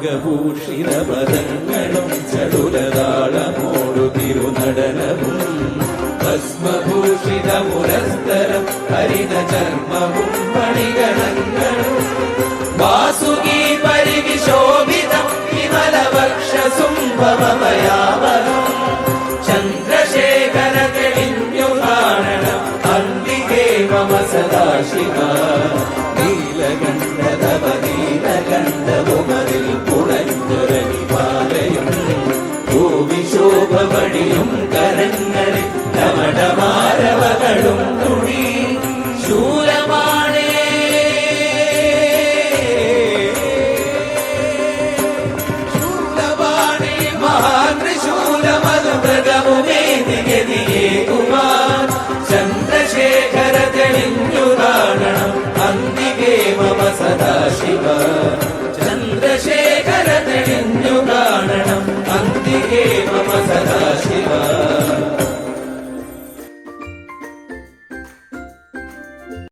നാഗഭൂഷിത പദങ്ങളും ചടുലതാളമോടു തിരുനടനവും ഭസ്മഭൂഷിത പുരസ്തരം ഹരിത ചർമ്മവും മണിഗണങ്ങളും വാസുകി പരിവിശോഭിതം വിമലവക്ഷസുംഭവമയാമരം ചന്ദ്രശേഖര തെളിഞ്ഞു കാണണം അന്തികേ മമ സദാശിവ നീലകണ്ഠതവ നീലകണ്ഠവുമതിൽ പുളഞ്ഞൊരനിപാലയും ഭൂവിശോഭവടിയും കരങ്ങളിൽ ഡമഡമാരവകളും തുണി ശൂലമാണേ ശൂലമാണേ മഹാത്രിശൂലമതുമൃഗമുമേതിഗതിയേ കുമാർ ചന്ദ്രശേഖര തെളിഞ്ഞു കാണണം അന്തികേ മമ സദാശിവ